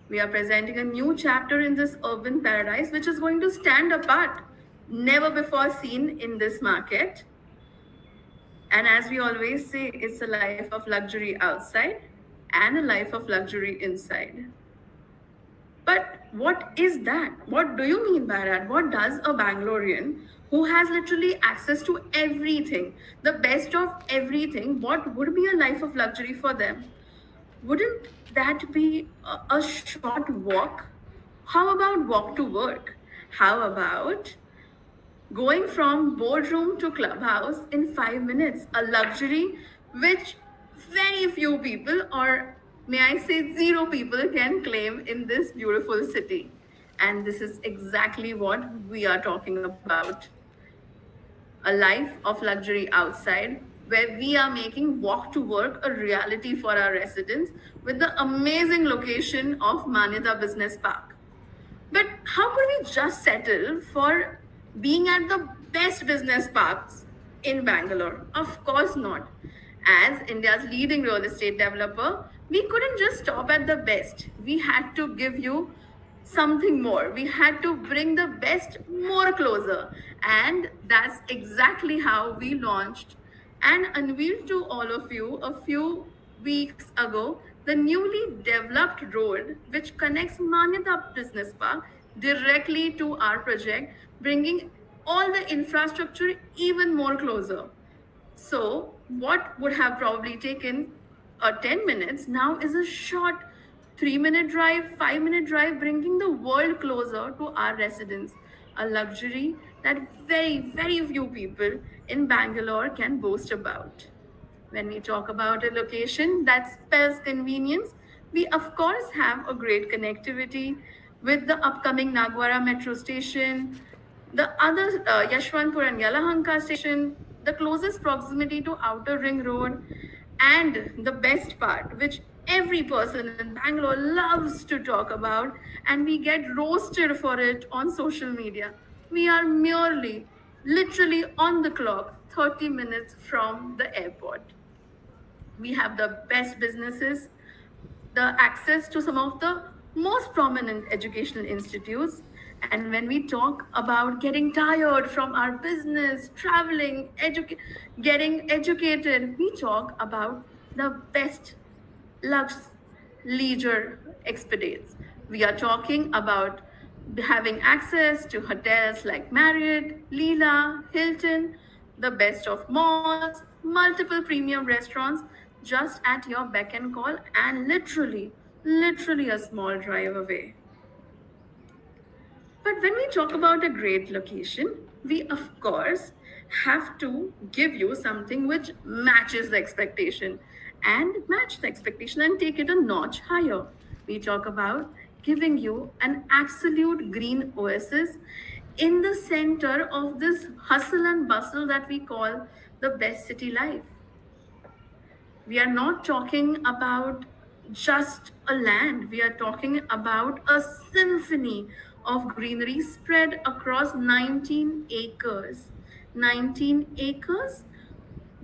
We are presenting a new chapter in this urban paradise which is going to stand apart, never before seen in this market. And as we always say, it's a life of luxury outside and a life of luxury inside. But what is that? What do you mean by that? What does a Bangalorean who has literally access to everything, the best of everything, what would be a life of luxury for them? Wouldn't that be a short walk? How about walk to work? How about going from boardroom to clubhouse in 5 minutes? A luxury which very few people, or may I say zero people, can claim in this beautiful city. And this is exactly what we are talking about. A life of luxury outside, where we are making walk to work a reality for our residents with the amazing location of Manyata Business Park. But how could we just settle for being at the best business parks in Bangalore? Of course not. As India's leading real estate developer, we couldn't just stop at the best. We had to give you something more. We had to bring the best more closer. And that's exactly how we launched and unveiled to all of you a few weeks ago the newly developed road which connects Manyata Business Park directly to our project, bringing all the infrastructure even more closer. So, what would have probably taken 10 minutes now is a short 3 minute drive, 5 minute drive, bringing the world closer to our residents. A luxury that very few people in Bangalore can boast about. When we talk about a location that spells convenience, we of course have a great connectivity with the upcoming Nagwara metro station, the other Yashwantpur and Yelahanka station, the closest proximity to Outer Ring Road, and the best part, which every person in Bangalore loves to talk about, and we get roasted for it on social media. We are merely, literally on the clock, 30 minutes from the airport. We have the best businesses, the access to some of the most prominent educational institutes. And when we talk about getting tired from our business, traveling, getting educated, we talk about the best lux leisure expedites. We are talking about having access to hotels like Marriott, Leela, Hilton, the best of malls, multiple premium restaurants just at your beck and call, and literally a small drive away. But when we talk about a great location, we of course have to give you something which matches the expectation and take it a notch higher. We talk about giving you an absolute green oasis in the center of this hustle and bustle that we call the best city life. We are not talking about just a land, we are talking about a symphony of greenery spread across 19 acres. 19 acres,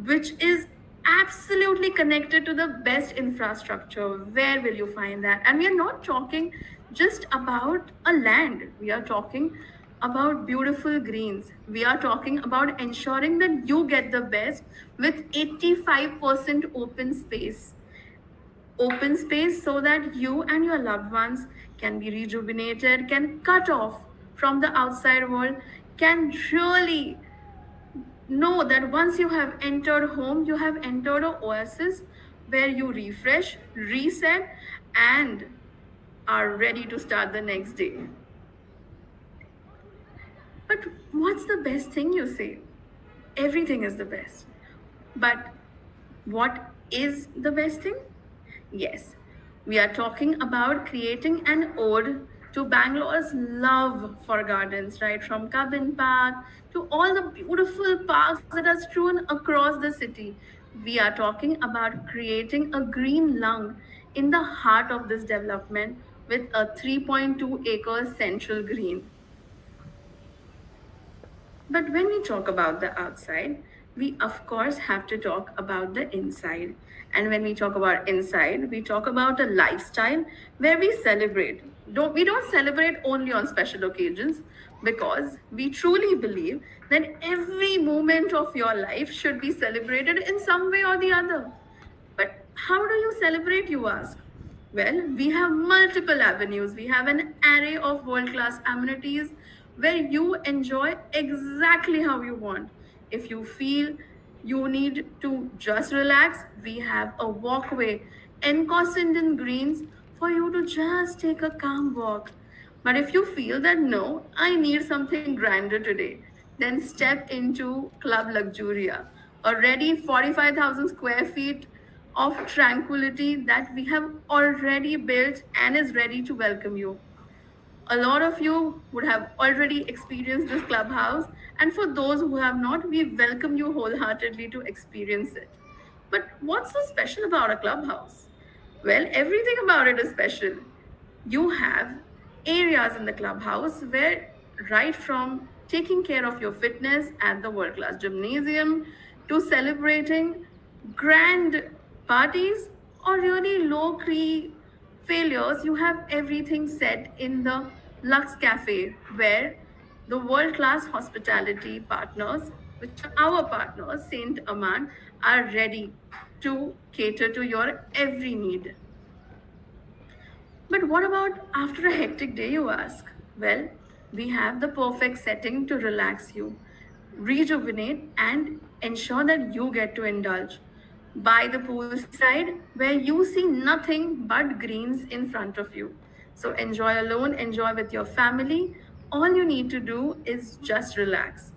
which is absolutely connected to the best infrastructure. Where will you find that? And we are not talking just about a land, we are talking about beautiful greens. We are talking about ensuring that you get the best with 85% open space. Open space so that you and your loved ones can be rejuvenated, can cut off from the outside world, can really know that once you have entered home, you have entered an oasis where you refresh, reset, and are ready to start the next day. But what's the best thing, you say? Everything is the best. But what is the best thing? Yes, we are talking about creating an ode to Bangalore's love for gardens, right? From Cubbon Park to all the beautiful parks that are strewn across the city. We are talking about creating a green lung in the heart of this development with a 3.2 acre central green. But when we talk about the outside, we of course have to talk about the inside. And when we talk about inside, we talk about a lifestyle where we celebrate. We don't celebrate only on special occasions, because we truly believe that every moment of your life should be celebrated in some way or the other. But how do you celebrate, you ask? Well, we have multiple avenues. We have an array of world class amenities where you enjoy exactly how you want. If you feel you need to just relax, we have a walkway encompassed in greens for you to just take a calm walk. But if you feel that no, I need something grander today, then step into Club Luxuria, already 45,000 square feet of tranquility that we have already built and is ready to welcome you. A lot of you would have already experienced this clubhouse, and for those who have not, we welcome you wholeheartedly to experience it. But what's so special about a clubhouse? Well, everything about it is special. You have areas in the clubhouse where, right from taking care of your fitness at the world class gymnasium to celebrating grand parties or really low key failures, you have everything set in the Lux Cafe, where the world class hospitality partners, which are our partners, Saint Amand, are ready to cater to your every need. But what about after a hectic day, you ask? Well, we have the perfect setting to relax you, rejuvenate, and ensure that you get to indulge. By the poolside, where you see nothing but greens in front of you. So enjoy alone, enjoy with your family. All you need to do is just relax.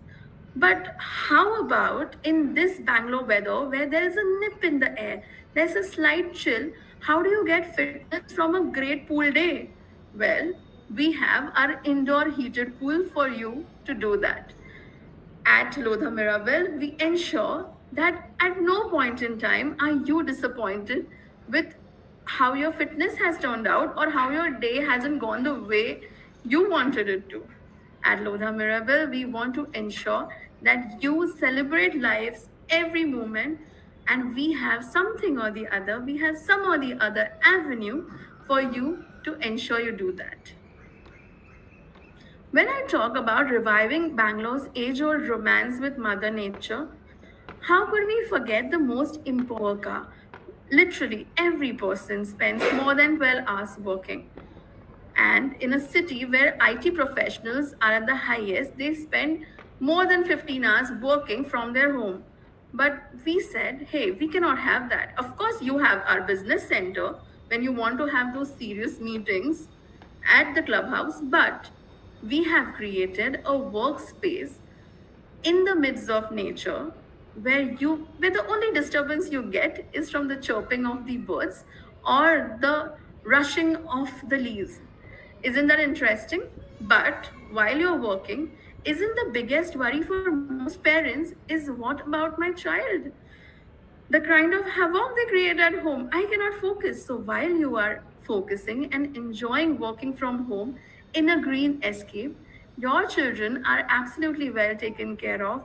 But how about in this Bangalore weather where there is a nip in the air, there's a slight chill? How do you get fitness from a great pool day? Well, we have our indoor heated pool for you to do that. At Lodha Mirabel, we ensure that at no point in time are you disappointed with how your fitness has turned out or how your day hasn't gone the way you wanted it to. At Lodha Mirabel, we want to ensure that you celebrate life's every moment, and we have something or the other, we have some or the other avenue for you to ensure you do that. When I talk about reviving Bangalore's age old romance with Mother Nature, how could we forget the most important worker? Literally, every person spends more than 12 hours working. And in a city where IT professionals are at the highest, they spend more than 15 hours working from their home. But we said, hey, we cannot have that. Of course, you have our business center when you want to have those serious meetings at the clubhouse, but we have created a workspace in the midst of nature where the only disturbance you get is from the chirping of the birds or the rushing of the leaves. Isn't that interesting? But while you're working, isn't the biggest worry for most parents is what about my child? The kind of havoc they create at home. I cannot focus. So while you are focusing and enjoying working from home in a green escape, your children are absolutely well taken care of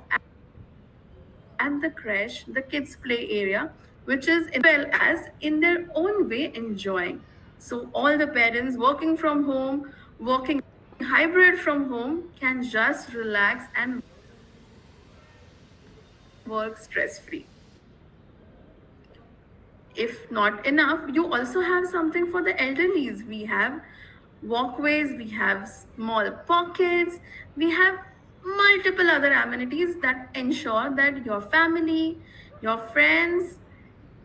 at the creche, the kids' play area, which is as well as in their own way enjoying. So all the parents working from home, working hybrid from home can just relax and work stress free. If not enough, you also have something for the elderlies. We have walkways, we have small pockets, we have multiple other amenities that ensure that your family, your friends,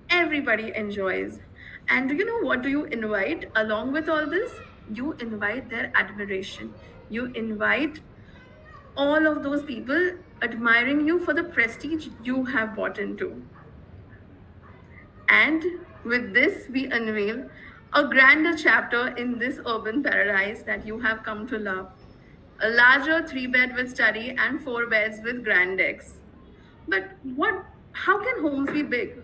everybody enjoys. And do you know what do you invite along with all this? You invite their admiration. You invite all of those people admiring you for the prestige you have bought into. And with this, we unveil a grander chapter in this urban paradise that you have come to love. A larger 3-bed with study and 4 beds with grand decks. But how can homes be big?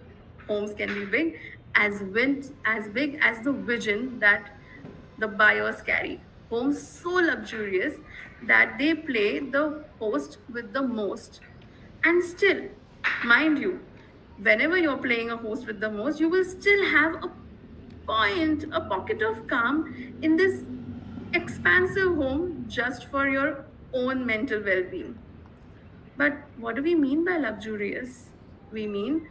Homes can be big as big as the vision that the buyers carry. Homes so luxurious that they play the host with the most. And still, Mind you, whenever you're playing a host with the most, you will still have a pocket of calm in this expansive home just for your own mental well-being. But what do we mean by luxurious? We mean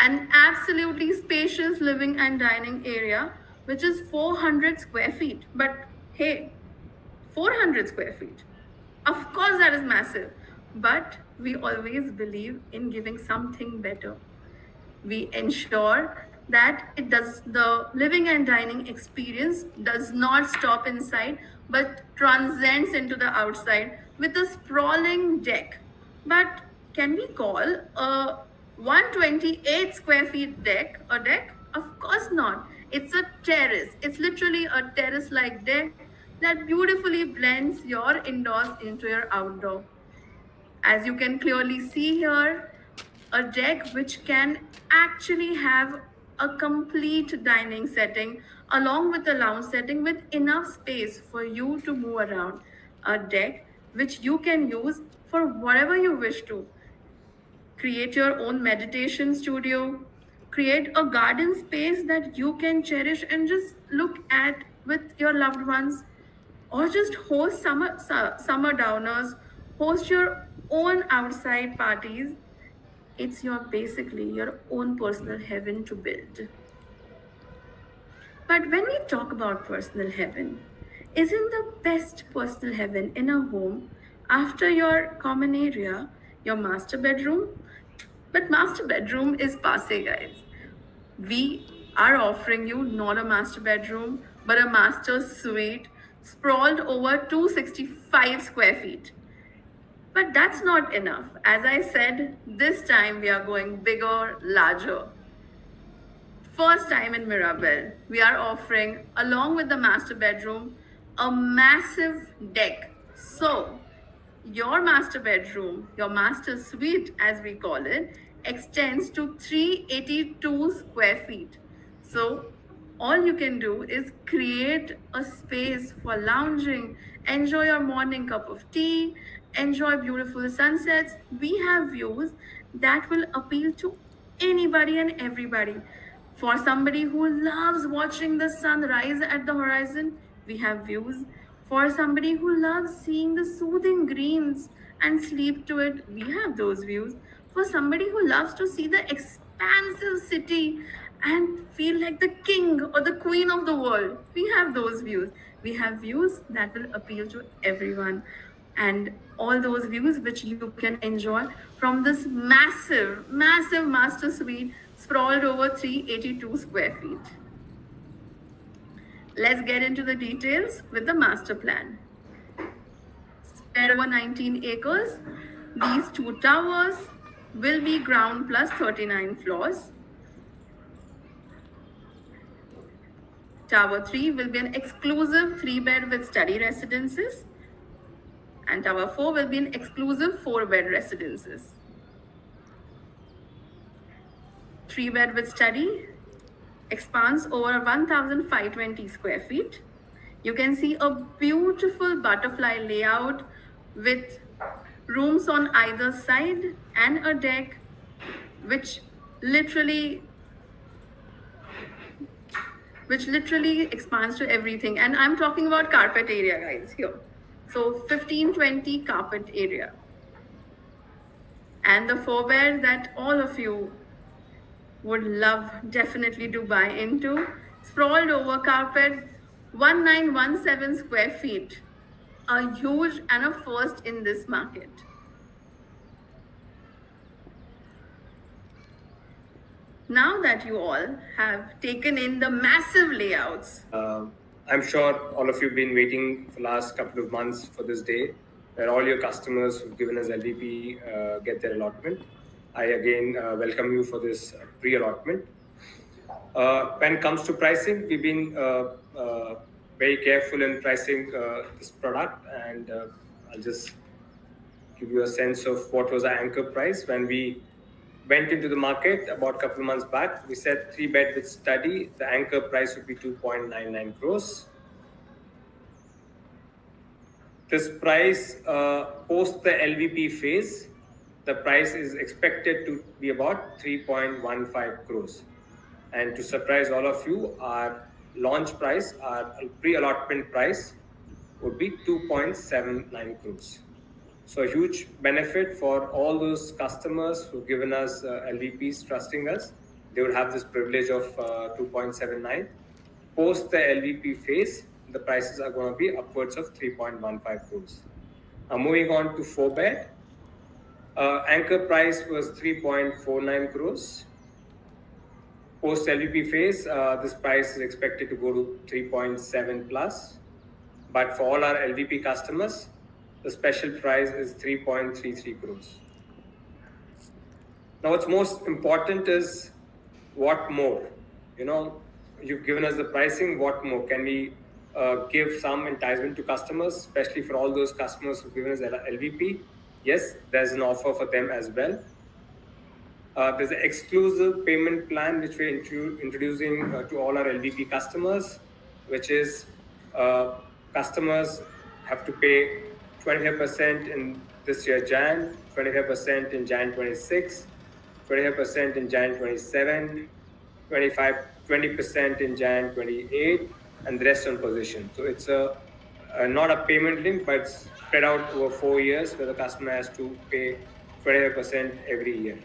an absolutely spacious living and dining area which is 400 square feet. But hey, 400 square feet. Of course, that is massive. But we always believe in giving something better. We ensure that the living and dining experience does not stop inside but transcends into the outside with a sprawling deck. But can we call a 128 square feet deck a deck? Of course not. It's a terrace. It's literally a terrace like deck that beautifully blends your indoors into your outdoor. As you can clearly see here, a deck which can actually have a complete dining setting along with a lounge setting with enough space for you to move around. A deck which you can use for whatever you wish to. Create your own meditation studio, create a garden space that you can cherish and just look at with your loved ones, or just host summer downers, host your own outside parties. It's basically your own personal heaven to build. But when we talk about personal heaven, isn't the best personal heaven in a home after your common area, your master bedroom? But master bedroom is passe, guys. We are offering you not a master bedroom, but a master suite sprawled over 265 square feet. But that's not enough. As I said, this time we are going bigger, larger. First time in Mirabelle, we are offering, along with the master bedroom, a massive deck. So, your master bedroom, your master suite as we call it, extends to 382 square feet. So, all you can do is create a space for lounging, enjoy your morning cup of tea, enjoy beautiful sunsets. We have views that will appeal to anybody and everybody. For somebody who loves watching the sun rise at the horizon, we have views. For somebody who loves seeing the soothing greens and sleep to it, we have those views. For somebody who loves to see the expansive city and feel like the king or the queen of the world, we have those views. We have views that will appeal to everyone. And all those views which you can enjoy from this massive, massive master suite sprawled over 382 square feet. Let's get into the details with the master plan. Spread over 19 acres, these two towers will be ground plus 39 floors. Tower 3 will be an exclusive 3-bed with study residences. And Tower 4 will be an exclusive 4-bed residences. 3-bed with study expands over 1,520 square feet. You can see a beautiful butterfly layout with rooms on either side and a deck which literally expands to everything. And I'm talking about carpet area, guys, here. So 1520 carpet area. And the 4-bed that all of you would love definitely to buy into, sprawled over carpet, 1917 square feet. A huge and a first in this market. Now that you all have taken in the massive layouts, I'm sure all of you have been waiting for the last couple of months for this day, where all your customers who've given us LVP get their allotment. I again welcome you for this pre-allotment. When it comes to pricing, we've been very careful in pricing this product, and I'll just give you a sense of what was our anchor price. When we went into the market about a couple of months back, we said 3-bed with study, the anchor price would be 2.99 crores. This price post the LVP phase the price is expected to be about 3.15 crores. And to surprise all of you, our launch price, our pre-allotment price would be 2.79 crores. So a huge benefit for all those customers who've given us LVPs, trusting us. They would have this privilege of 2.79. Post the LVP phase, the prices are going to be upwards of 3.15 crores. Now moving on to 4-bed. Anchor price was 3.49 crores. Post LVP phase, this price is expected to go to 3.7 plus. But for all our LVP customers, the special price is 3.33 crores. Now, what's most important is what more? You know, you've given us the pricing, what more? Can we give some enticement to customers, especially for all those customers who've given us LVP? Yes, there's an offer for them as well. There's an exclusive payment plan which we're introducing to all our LVP customers, which is customers have to pay 25% in this year Jan, 25% in Jan 26, 25% in Jan 27, 20% in Jan 28, and the rest on position. So it's not a payment link, but it's spread out over 4 years where the customer has to pay 25% every year.